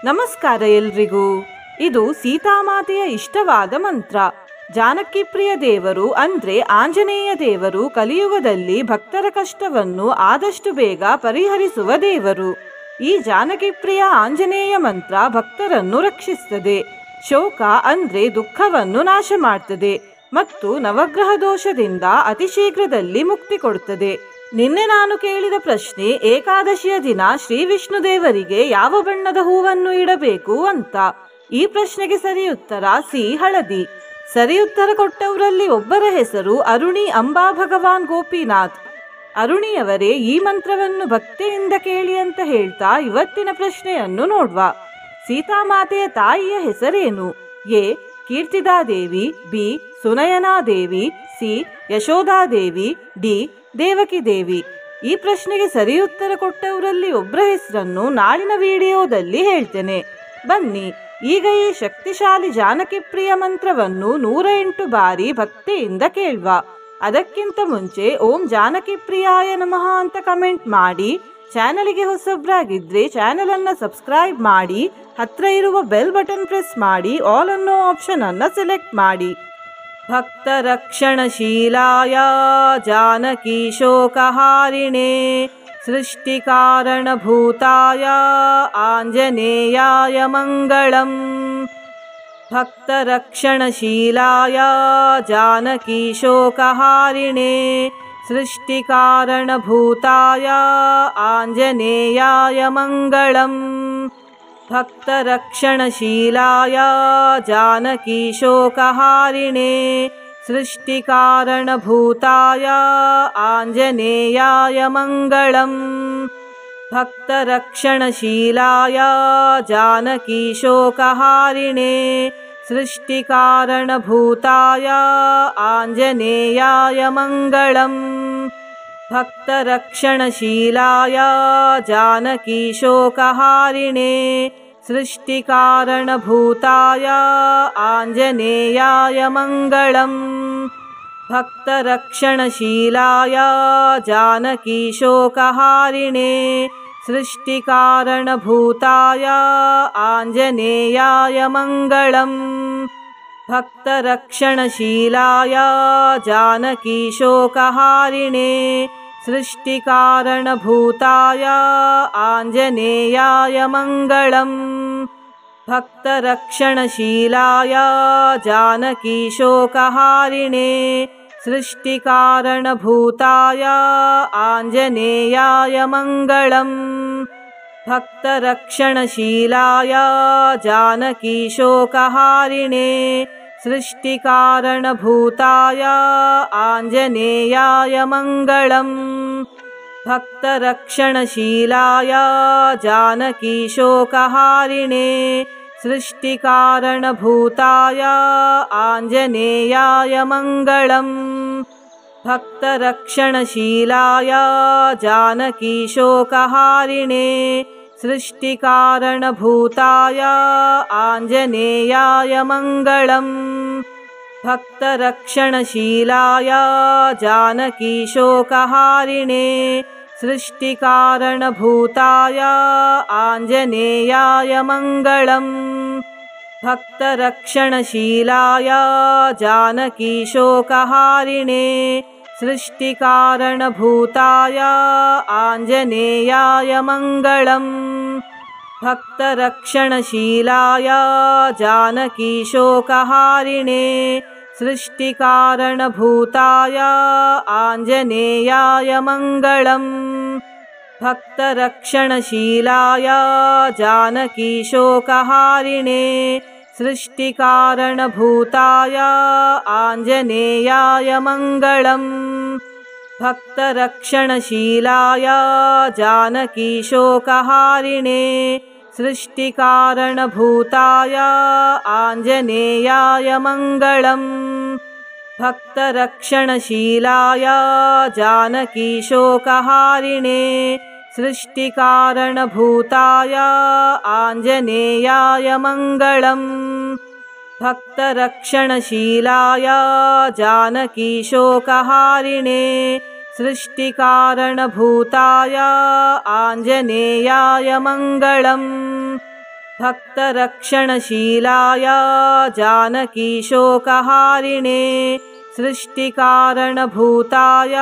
ನಮಸ್ಕಾರ ಎಲ್ರಿಗೂ. ಇದು ಸೀತಾಮಾತೆಯ ಇಷ್ಟವಾದ ಮಂತ್ರ. ಜಾನಕಿ ಪ್ರಿಯ ದೇವರು ಅಂದ್ರೆ ಆಂಜನೇಯ ದೇವರು ಕಲಿಯುಗದಲ್ಲಿ ಭಕ್ತರ ಕಷ್ಟವನ್ನು ಆದಷ್ಟು ಬೇಗ ಪರಿಹರಿಸುವ ದೇವರು. ಈ ಜಾನಕಿ ಪ್ರಿಯ ಆಂಜನೇಯ ಮಂತ್ರ ಭಕ್ತರನ್ನು ರಕ್ಷಿಸುತ್ತದೆ. ಶೋಕ ಅಂದ್ರೆ ದುಃಖವನ್ನು ನಾಶ ಮಾಡ್ತದೆ ಮತ್ತು ನವಗ್ರಹ ದೋಷದಿಂದ ಅತಿ ಶೀಘ್ರದಲ್ಲಿ ಮುಕ್ತಿ ಕೊಡುತ್ತದೆ. ನಿನ್ನೆ ನಾನು ಕೇಳಿದ ಪ್ರಶ್ನೆ, ಏಕಾದಶಿಯ ದಿನ ಶ್ರೀ ವಿಷ್ಣು ದೇವರಿಗೆ ಯಾವ ಬಣ್ಣದ ಹೂವನ್ನು ಇಡಬೇಕು ಅಂತ. ಈ ಪ್ರಶ್ನೆಗೆ ಸರಿ ಉತ್ತರ ಸಿ, ಹಳದಿ. ಸರಿ ಉತ್ತರ ಕೊಟ್ಟವರಲ್ಲಿ ಒಬ್ಬರ ಹೆಸರು ಅರುಣಿ ಅಂಬಾ ಭಗವಾನ್ ಗೋಪಿನಾಥ್. ಅರುಣಿಯವರೇ, ಈ ಮಂತ್ರವನ್ನು ಭಕ್ತಿಯಿಂದ ಕೇಳಿ ಅಂತ ಹೇಳ್ತಾ ಇವತ್ತಿನ ಪ್ರಶ್ನೆಯನ್ನು ನೋಡುವ. ಸೀತಾಮಾತೆಯ ತಾಯಿಯ ಹೆಸರೇನು? A, Kirtidadevi, B, Sunayanadevi, C, Yashodadevi, D, Devaki Devi. ಈ ಪ್ರಶ್ನೆಗೆ ಸರಿ ಉತ್ತರ ಕೊಟ್ಟವರಲ್ಲಿ ಒಬ್ಬರ ಹೆಸರನ್ನು ನಾಳಿನ ವಿಡಿಯೋದಲ್ಲಿ ಹೇಳ್ತೇನೆ. ಬನ್ನಿ ಈಗ ಈ ಶಕ್ತಿಶಾಲಿ ಜಾನಕಿ ಪ್ರಿಯ ಮಂತ್ರವನ್ನು 108 ಬಾರಿ ಭಕ್ತಿಯಿಂದ ಕೇಳುವ. ಅದಕ್ಕಿಂತ ಮುಂಚೆ ಓಂ ಜಾನಕಿ ಪ್ರಿಯಾಯ ನಮಃ ಅಂತ ಕಮೆಂಟ್ ಮಾಡಿ. ಚಾನಲಿಗೆ ಹೊಸಬ್ರಾಗಿದ್ರೆ ಚಾನಲ್ ಅನ್ನ ಸಬ್ಸ್ಕ್ರೈಬ್ ಮಾಡಿ, ಹತ್ರ ಇರುವ ಬೆಲ್ ಬಟನ್ ಪ್ರೆಸ್ ಮಾಡಿ, ಆಲ್ ಅನ್ನೋ ಆಪ್ಷನ್ ಅನ್ನ ಸೆಲೆಕ್ಟ್ ಮಾಡಿ. ಭಕ್ತ ರಕ್ಷಣಶೀಲಾಯ ಜಾನಕಿ ಶೋಕಹಾರಿಣೇ ಸೃಷ್ಟಿ ಕಾರಣಭೂತಾಯ ಆಂಜನೇಯಾಯ ಮಂಗಳಂ. ಭಕ್ತ ರಕ್ಷಣಶೀಲಾಯ ಜಾನಕಿ ಶೋಕಹಾರಿಣೇ ಸೃಷ್ಟಿ ಕಾರಣಭೂತಾಯ ಆಂಜನೇಯಾಯ ಮಂಗಳಂ. ಭಕ್ತ ರಕ್ಷಣಶೀಲಾಯ ಜಾನಕಿ ಶೋಕಹಾರಿಣೇ ಸೃಷ್ಟಿ ಕಾರಣಭೂತಾಯ ಆಂಜನೇಯಾಯ ಮಂಗಳಂ. ಭಕ್ತ ರಕ್ಷಣಶೀಲಾಯ ಜಾನಕಿ ಶೋಕಹಾರಿಣೇ ಸೃಷ್ಟಿ ಕಾರಣಭೂತಾಯ ಆಂಜನೇಯಾಯ ಮಂಗಳಂ. ಭಕ್ತ ರಕ್ಷಣಶೀಲಾಯ ಜಾನಕಿ ಶೋಕಹಾರಿಣೇ ಸೃಷ್ಟಿ ಕಾರಣಭೂತಾಯ ಆಂಜನೇಯಾಯ ಮಂಗಳಂ. ಭಕ್ತ ರಕ್ಷಣಶೀಲಾಯ ಜಾನಕಿ ಶೋಕಹಾರಿಣೇ ಸೃಷ್ಟಿ ಕಾರಣಭೂತಾಯ ಆಂಜನೇಯಾಯ ಮಂಗಳಂ. ಭಕ್ತ ರಕ್ಷಣಶೀಲಾಯ ಜಾನಕಿ ಶೋಕಹಾರಿಣೇ ಸೃಷ್ಟಿ ಕಾರಣಭೂತಾಯ ಆಂಜನೇಯಾಯ ಮಂಗಳಂ. ಭಕ್ತ ರಕ್ಷಣಶೀಲಾಯ ಜಾನಕಿ ಶೋಕಹಾರಿಣೇ ಸೃಷ್ಟಿ ಕಾರಣಭೂತಾಯ ಆಂಜನೇಯಾಯ ಮಂಗಳಂ. ಭಕ್ತ ರಕ್ಷಣಶೀಲಾಯ ಜಾನಕಿ ಶೋಕಹಾರಿಣೇ ಸೃಷ್ಟಿ ಕಾರಣಭೂತಾಯ ಆಂಜನೇಯಾಯ ಮಂಗಳಂ. ಭಕ್ತ ರಕ್ಷಣಶೀಲಾಯ ಜಾನಕಿ ಶೋಕಹಾರಿಣೇ ಸೃಷ್ಟಿ ಕಾರಣಭೂತಾಯ ಆಂಜನೇಯಾಯ ಮಂಗಳಂ. ಭಕ್ತ ರಕ್ಷಣಶೀಲಾಯ ಜಾನಕಿ ಶೋಕಹಾರಿಣೇ ಸೃಷ್ಟಿ ಕಾರಣಭೂತಾಯ ಆಂಜನೇಯಾಯ ಮಂಗಳಂ. ಭಕ್ತ ರಕ್ಷಣಶೀಲಾಯ ಜಾನಕಿ ಶೋಕಹಾರಿಣೇ ಸೃಷ್ಟಿ ಕಾರಣಭೂತಾಯ ಆಂಜನೇಯಾಯ ಮಂಗಳಂ. ಭಕ್ತ ರಕ್ಷಣಶೀಲಾಯ ಜಾನಕಿ ಶೋಕಹಾರಿಣೇ ಸೃಷ್ಟಿ ಕಾರಣಭೂತಾಯ ಆಂಜನೇಯಾಯ ಮಂಗಳಂ. ಭಕ್ತ ರಕ್ಷಣಶೀಲಾಯ ಜಾನಕಿ ಶೋಕಹಾರಿಣೇ ಸೃಷ್ಟಿ ಕಾರಣಭೂತಾಯ ಆಂಜನೇಯಾಯ ಮಂಗಳಂ. ಭಕ್ತ ರಕ್ಷಣಶೀಲಾಯ ಜಾನಕಿ ಶೋಕಹಾರಿಣೇ ಸೃಷ್ಟಿ ಕಾರಣಭೂತಾಯ ಆಂಜನೇಯಾಯ ಮಂಗಳಂ. ಭಕ್ತ ರಕ್ಷಣಶೀಲಾಯ ಜಾನಕಿ ಶೋಕಹಾರಿಣೇ ಸೃಷ್ಟಿ ಕಾರಣಭೂತಾಯ ಆಂಜನೇಯಾಯ ಮಂಗಳಂ. ಭಕ್ತ ರಕ್ಷಣಶೀಲಾಯ ಜಾನಕಿ ಶೋಕಹಾರಿಣೇ ಸೃಷ್ಟಿ ಕಾರಣಭೂತಾಯ ಆಂಜನೇಯಾಯ ಮಂಗಳಂ. ಭಕ್ತ ರಕ್ಷಣಶೀಲಾಯ ಜಾನಕಿ ಶೋಕಹಾರಿಣೇ ಸೃಷ್ಟಿ ಕಾರಣಭೂತಾಯ ಆಂಜನೇಯಾಯ ಮಂಗಳಂ. भक्तरक्षणशीलाय जानकीशोकहारिणे सृष्टिकारणभूताय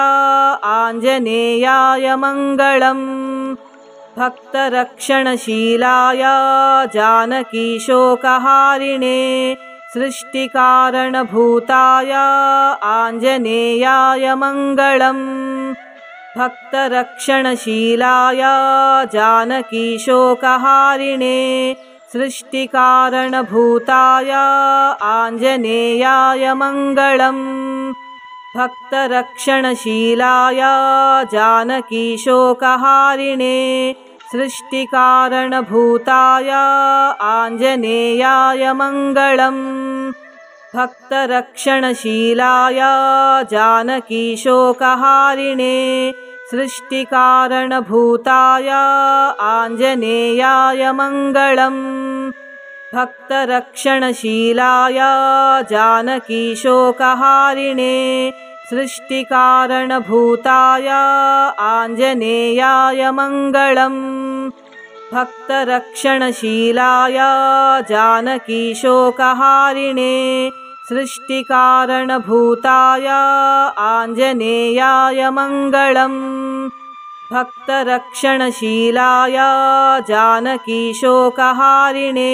आञ्जनेयाय मङ्गलम् भक्तरक्षणशीलाय जानकीशोकहारिणे सृष्टिकारणभूताय आञ्जनेयाय मङ्गलम् भक्तरक्षणशीलाय जानकीशोकहारिणे सृष्टिकारणभूताय आञ्जनेयाय मङ्गलम् भक्तरक्षणशीलाय जानकीशोकहारिणे सृष्टिकारणभूताय आञ्जनेयाय मङ्गलम् भक्तरक्षणशीलाय जानकीशोकहारिणे सृष्टिकारणभूताय आञ्जनेयाय मङ्गलम् भक्तरक्षणशीलाय जानकीशोकहारिणे सृष्टिकारणभूताय आञ्जनेयाय मङ्गलम् भक्तरक्षणशीलाय जानकीशोकहारिणे सृष्टिकारणभूताय आञ्जनेयाय मङ्गलम् भक्तरक्षणशीलाय जानकीशोकहारिणे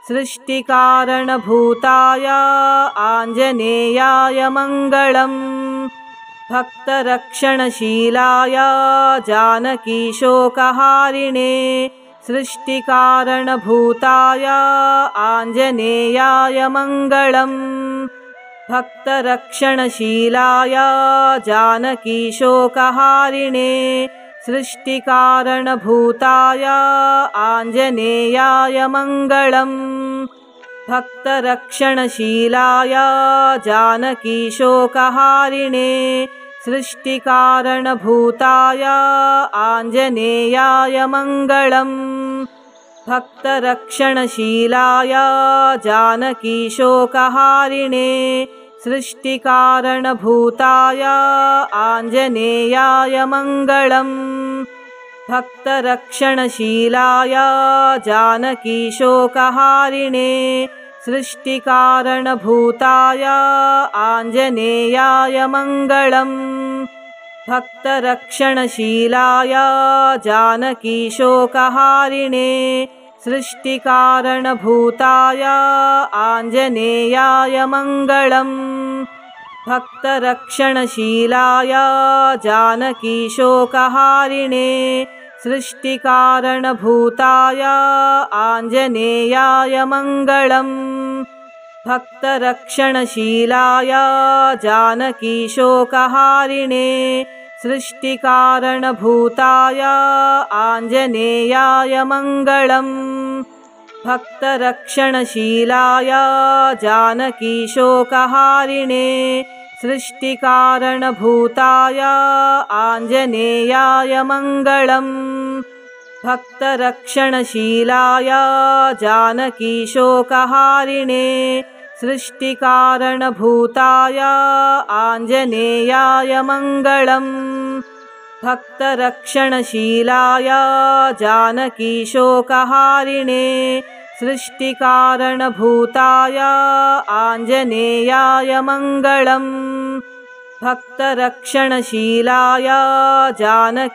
सृष्टिकारणभूताय आञ्जनेयाय मङ्गलम् भक्तरक्षणशीलाय जानकीशोकहारिणे सृष्टिकारणभूताय आञ्जनेयाय मङ्गलम् भक्तरक्षणशीलाय जानकीशोकहारिणे सृष्टिकारणभूताय आञ्जनेयाय मङ्गलम् भक्तरक्षणशीलाय जानकीशोकहारिणे सृष्टिकारणभूताय आञ्जनेयाय मङ्गलम् भक्तरक्षणशीलाय जानकीशोकहारिणे सृष्टिकारणभूताय आञ्जनेयाय मङ्गलम् भक्तरक्षणशीलाय जानकीशोकहारिणे सृष्टिकारणभूताय आञ्जनेयाय मङ्गलम् भक्तरक्षणशीलाय जानकीशोकहारिणे सृष्टिकारणभूताय आञ्जनेयाय मङ्गलम् भक्तरक्षणशीलाय जानकीशोकहारिणे सृष्टिकारणभूताय आञ्जनेयाय मङ्गलम् भक्तरक्षणशीलाय जानकीशोकहारिणे सृष्टिकारणभूताय आञ्जनेयाय मङ्गलम् भक्तरक्षणशीलाय जानकीशोकहारिणे सृष्टिकारणभूताय आञ्जनेयाय मङ्गलम् भक्तरक्षणशीलाय जानकीशोकहारिणे सृष्टिकारणभूताय आञ्जनेयाय मङ्गलम् भक्तरक्षणशीलाय जानकीशोकहारिणे सृष्टिकारणभूताय आञ्जनेयाय मङ्गलम् भक्तरक्षणशीलाय जानकीशोकहारिणे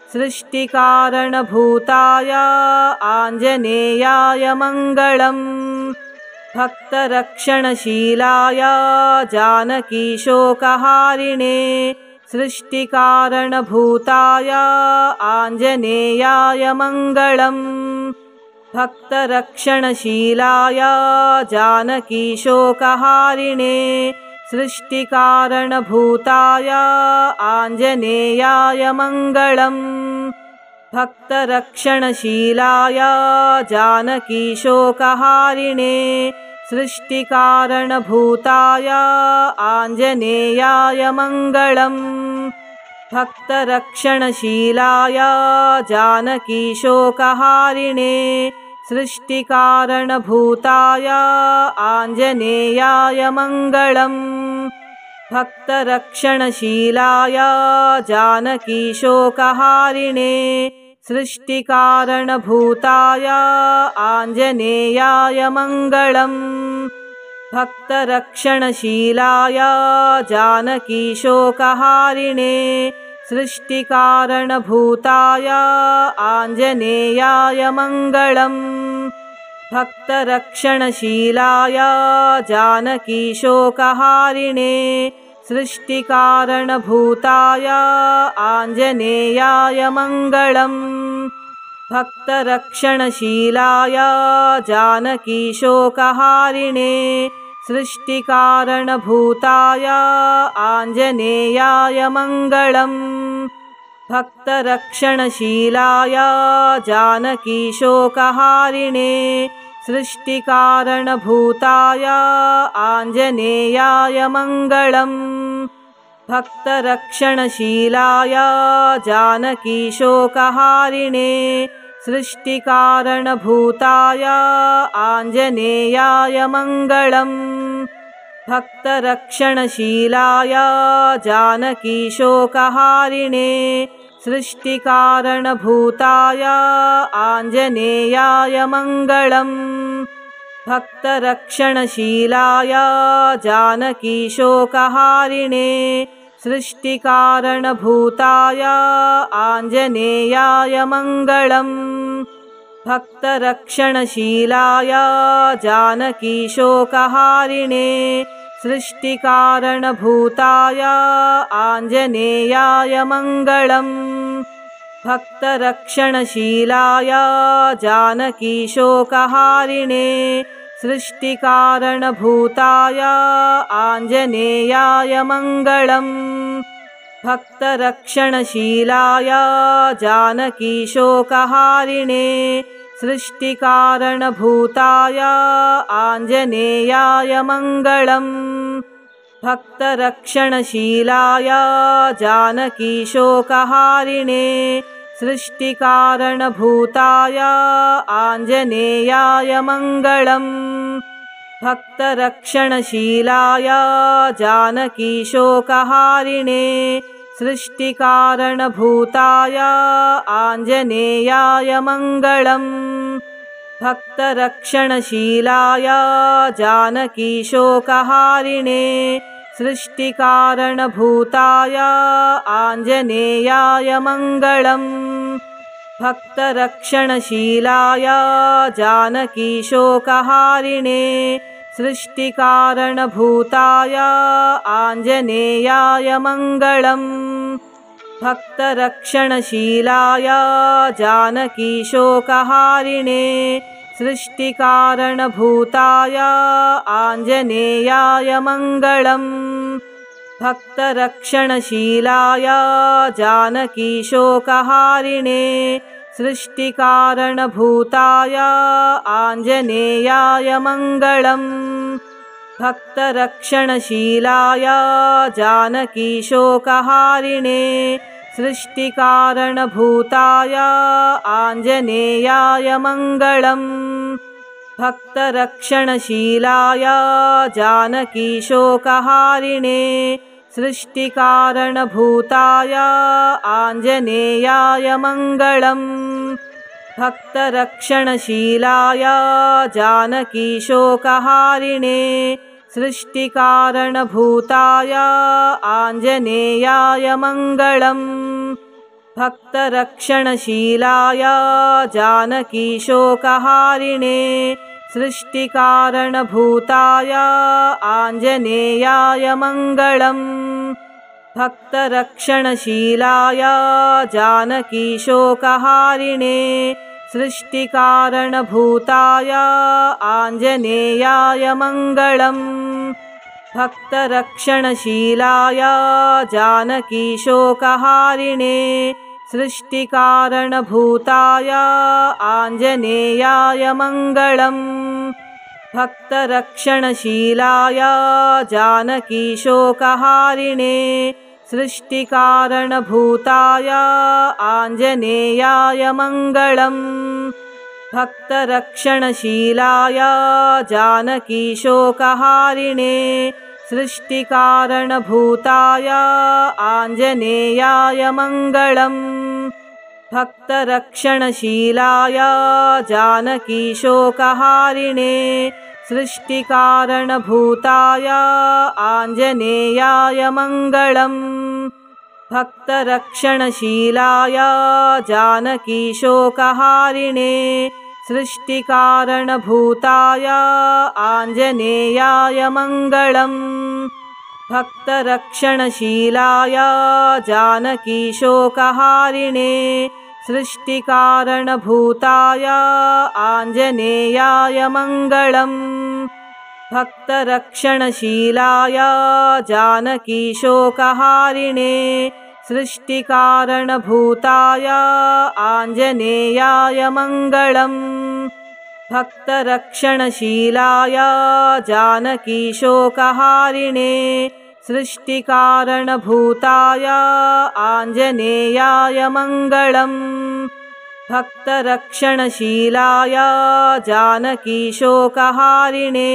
सृष्टिकारणभूताय आञ्जनेयाय मङ्गलम् भक्तरक्षणशीलाय जानकीशोकहारिणे सृष्टिकारणभूताय आञ्जनेयाय मङ्गलम् भक्तरक्षणशीलाय जानकीशोकहारिणे सृष्टिकारणभूताय आञ्जनेयाय मङ्गलम् भक्तरक्षणशीलाय जानकीशोकहारिणे सृष्टिकारणभूताय आञ्जनेयाय मङ्गलम् भक्तरक्षणशीलाय जानकीशोकहारिणे सृष्टिकारणभूताय आञ्जनेयाय मङ्गलम् भक्तरक्षणशीलाय जानकीशोकहारिणे सृष्टिकारणभूताय आञ्जनेयाय मङ्गलम् भक्तरक्षणशीलाय जानकीशोकहारिणे सृष्टिकारणभूताय आञ्जनेयाय मङ्गलम् भक्तरक्षणशीलाय जानकीशोकहारिणे सृष्टिकारणभूताय आञ्जनेयाय मङ्गलम् भक्तरक्षणशीलाय जानकीशोकहारिणे सृष्टिकारणभूताय आञ्जनेयाय मङ्गलम् भक्तरक्षणशीलाय जानकीशोकहारिणे सृष्टिकारणभूताय आञ्जनेयाय मङ्गलम् भक्तरक्षणशीलाय जानकीशोकहारिणे सृष्टिकारणभूताय आञ्जनेयाय मङ्गलम् भक्तरक्षणशीलाय जानकीशोकहारिणे सृष्टिकारणभूताय आञ्जनेयाय मङ्गलम् भक्तरक्षणशीलाय जानकीशोकहारिणे सृष्टिकारणभूताय आञ्जनेयाय मङ्गलम् भक्तरक्षणशीलाय जानकीशोकहारिणे सृष्टिकारणभूताय आञ्जनेयाय मङ्गलम् भक्तरक्षणशीलाय जानकीशोकहारिणे सृष्टिकारणभूताय आञ्जनेयाय मङ्गलम् भक्तरक्षणशीलाय जानकीशोकहारिणे सृष्टिकारणभूताय आञ्जनेयाय मङ्गलम् भक्तरक्षणशीलाय जानकीशोकहारिणे सृष्टिकारणभूताय आञ्जनेयाय मङ्गलम् भक्तरक्षणशीलाय जानकीशोकहारिणे सृष्टिकारणभूताय आञ्जनेयाय मङ्गलम् भक्तरक्षणशीलाय जानकीशोकहारिणे सृष्टिकारणभूताय आञ्जनेयाय मङ्गलम् भक्तरक्षणशीलाय जानकीशोकहारिणे सृष्टिकारणभूताय आञ्जनेयाय मङ्गलम् भक्तरक्षणशीलाय जानकीशोकहारिणे सृष्टिकारणभूताय आञ्जनेयाय मङ्गलम् भक्तरक्षणशीलाय जानकीशोकहारिणे सृष्टिकारणभूताय आञ्जनेयाय मङ्गलम् भक्तरक्षणशीलाय जानकीशोकहारिणे सृष्टिकारणभूताय आञ्जनेयाय मङ्गलम् भक्तरक्षणशीलाय जानकीशोकहारिणे सृष्टिकारणभूताय आञ्जनेयाय मङ्गलम् भक्तरक्षणशीलाय जानकीशोकहारिणे सृष्टिकारणभूताय आञ्जनेयाय मङ्गलम् भक्तरक्षणशीलाय जानकीशोकहारिणे सृष्टिकारणभूताय आञ्जनेयाय मङ्गलम् भक्तरक्षणशीलाय जानकीशोकहारिणे सृष्टिकारणभूताय आञ्जनेयाय मङ्गलम् भक्तरक्षणशीलाय जानकीशोकहारिणे सृष्टिकारणभूताय आञ्जनेयाय मङ्गलम् भक्तरक्षणशीलाय जानकीशोकहारिणे सृष्टिकारणभूताय आञ्जनेयाय मङ्गलम् भक्तरक्षणशीलाय जानकीशोकहारिणे सृष्टिकारणभूताय आञ्जनेयाय मङ्गलम् भक्तरक्षणशीलाय जानकीशोकहारिणे सृष्टिकारणभूताय आञ्जनेयाय मङ्गलम् भक्तरक्षणशीलाय जानकीशोकहारिणे सृष्टिकारणभूताय आञ्जनेयाय मङ्गलम् भक्तरक्षणशीलाय जानकीशोकहारिणे सृष्टिकारणभूताय आञ्जनेयाय मङ्गलम् भक्तरक्षणशीलाय जानकीशोकहारिणे सृष्टिकारणभूताय आञ्जनेयाय मङ्गलम् भक्तरक्षणशीलाय जानकीशोकहारिणे सृष्टिकारणभूताय आञ्जनेयाय मङ्गलम् भक्तरक्षणशीलाय जानकीशोकहारिणे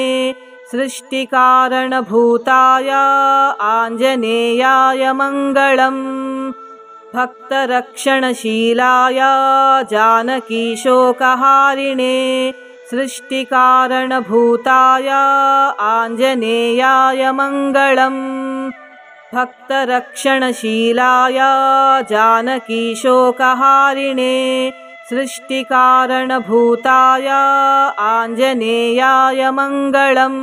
सृष्टिकारणभूताय आञ्जनेयाय मङ्गलम् भक्तरक्षणशीलाय जानकीशोकहारिणे सृष्टिकारणभूताय आञ्जनेयाय मङ्गलम् भक्तरक्षणशीलाय जानकीशोकहारिणे सृष्टिकारणभूताय आञ्जनेयाय मङ्गलम्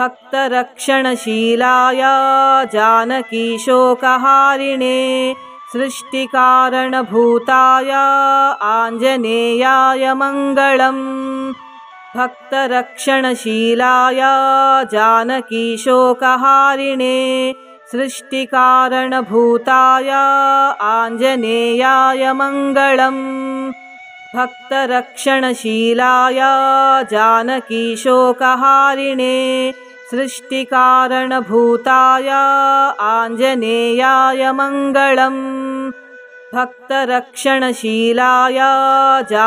भक्तरक्षणशीलाय जानकीशोकहारिणे सृष्टिकारणभूताय आञ्जनेयाय मङ्गलम् भक्तरक्षणशीलाय जानकीशोकहारिणे सृष्टिकारणभूताय आञ्जनेयाय मङ्गलम् भक्तरक्षणशीलाय जानकीशोकहारिणे सृष्टिकारणभूताय आञ्जनेयाय मङ्गलम् भक्तरक्षणशीलाय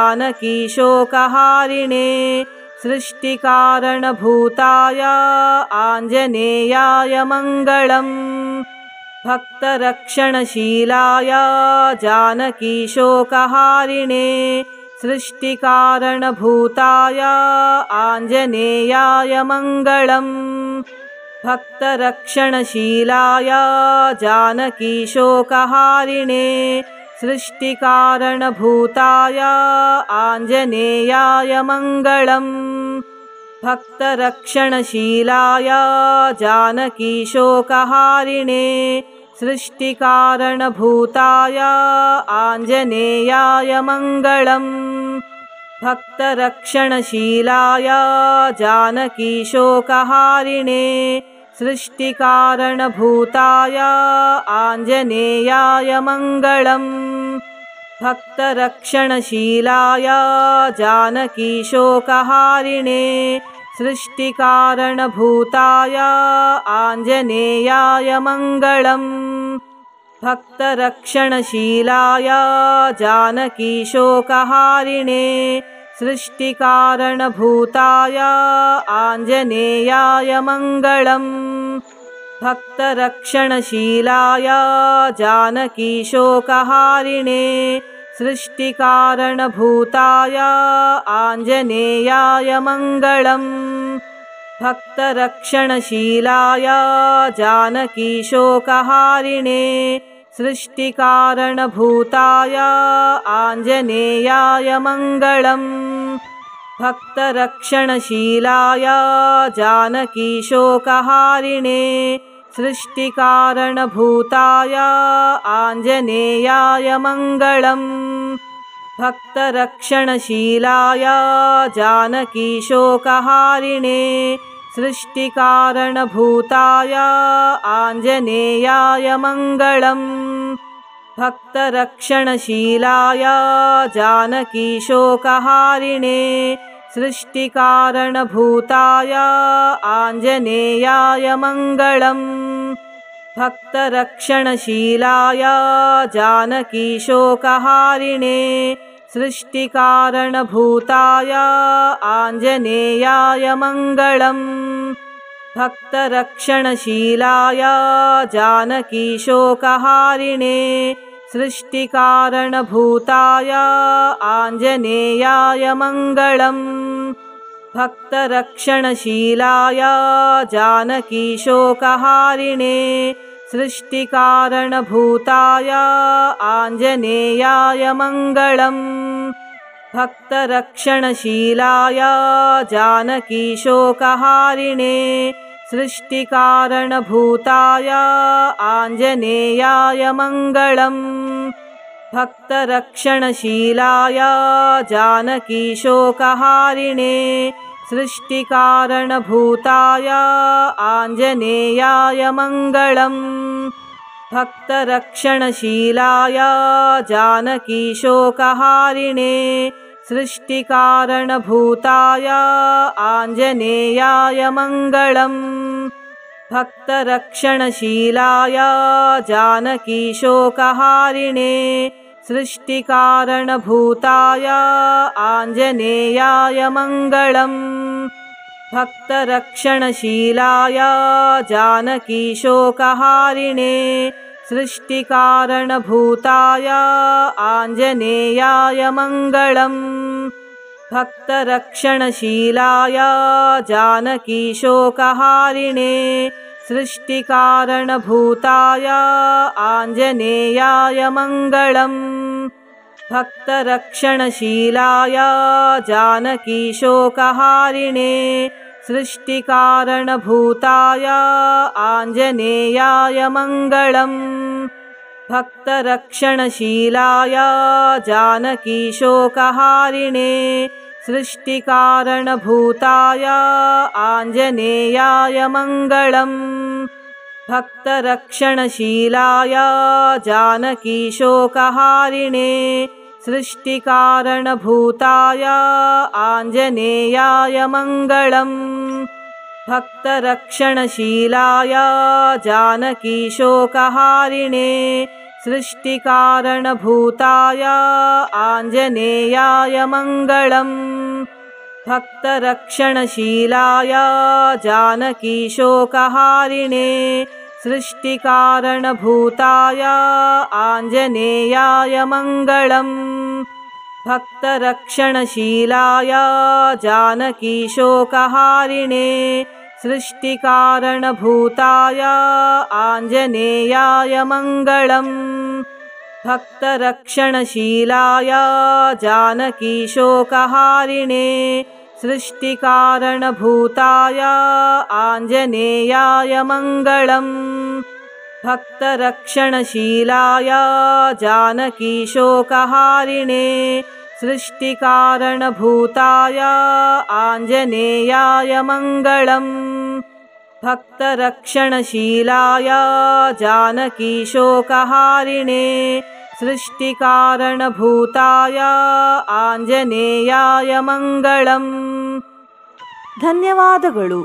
जानकीशोकहारिणे सृष्टिकारणभूताय आञ्जनेयाय मङ्गलम् भक्तरक्षणशीलाय जानकीशोकहारिणे सृष्टिकारणभूताय आञ्जनेयाय मङ्गलम् भक्तरक्षणशीलाय जानकीशोकहारिणे सृष्टिकारणभूताय आञ्जनेयाय मङ्गलम् भक्तरक्षणशीलाय जानकीशोकहारिणे सृष्टिकारणभूताय आञ्जनेयाय मङ्गलम् भक्तरक्षणशीलाय जानकीशोकहारिणे सृष्टिकारणभूताय आञ्जनेयाय मङ्गलम् भक्तरक्षणशीलाय जानकीशोकहारिणे सृष्टिकारणभूताय आञ्जनेयाय मङ्गलम् भक्तरक्षणशीलाय जानकीशोकहारिणे सृष्टिकारणभूताय आञ्जनेयाय मङ्गलम् भक्तरक्षणशीलाय जानकीशोकहारिणे सृष्टिकारणभूताय आञ्जनेयाय मङ्गलम् भक्तरक्षणशीलाय जानकीशोकहारिणे सृष्टिकारणभूताय आञ्जनेयाय मङ्गलम् भक्तरक्षणशीलाय जानकीशोकहारिणे सृष्टिकारणभूताय आञ्जनेयाय मङ्गलम् भक्तरक्षणशीलाय जानकीशोकहारिणे सृष्टिकारणभूताय आञ्जनेयाय मङ्गलम् भक्तरक्षणशीलाय जानकीशोकहारिणे सृष्टिकारणभूताय आञ्जनेयाय मङ्गलम् भक्तरक्षणशीलाय जानकीशोकहारिणे सृष्टिकारणभूताय आञ्जनेयाय मङ्गलम् भक्तरक्षणशीलाय जानकीशोकहारिणे सृष्टिकारणभूताय आञ्जनेयाय मङ्गलम् भक्तरक्षणशीलाय जानकीशोकहारिणे सृष्टिकारणभूताय आञ्जनेयाय मङ्गलम् भक्तरक्षणशीलाय जानकीशोकहारिणे सृष्टिकारणभूताय आञ्जनेयाय मङ्गलम् भक्तरक्षणशीलाय जानकीशोकहारिणे सृष्टिकारणभूताय आञ्जनेयाय मङ्गलम् भक्तरक्षणशीलाय जानकीशोकहारिणे सृष्टिकारणभूताय आञ्जनेयाय मङ्गलम् भक्तरक्षणशीलाय जानकीशोकहारिणे सृष्टिकारणभूताय आञ्जनेयाय मङ्गलम् भक्तरक्षणशीलाय जानकीशोकहारिणे सृष्टिकारणभूताय आञ्जनेयाय मङ्गलम् भक्तरक्षणशीलाय जानकीशोकहारिणे सृष्टिकारणभूताय आञ्जनेयाय मङ्गलम् भक्तरक्षणशीलाय जानकीशोकहारिणे सृष्टिकारणभूताय आञ्जनेयाय मङ्गलम् भक्तरक्षणशीलाय जानकीशोकहारिणे सृष्टिकारणभूताय आञ्जनेयाय मङ्गलम् भक्तरक्षणशीलाय जानकीशोकहारिणे सृष्टिकारणभूताय आञ्जनेयाय मङ्गलम् भक्तरक्षणशीलाय जानकीशोकहारिणे सृष्टिकारणभूताय आञ्जनेयाय मङ्गलम् भक्तरक्षणशीलाय जानकीशोकहारिणे सृष्टिकारणभूताय आञ्जनेयाय मङ्गलम् भक्तरक्षणशीलाय जानकीशोकहारिणे सृष्टिकारणभूताय आञ्जनेयाय मङ्गलम् भक्तरक्षणशीलाय जानकीशोकहारिणे सृष्टिकारणभूताय आञ्जनेयाय मङ्गलम् भक्तरक्षणशीलाय जानकीशोकहारिणे सृष्टिकारणभूताय आञ्जनेयाय मङ्गलम् भक्तरक्षणशीलाय जानकीशोकहारिणे सृष्टिकारणभूताय आञ्जनेयाय मङ्गलम्। ಧನ್ಯವಾದಗಳು।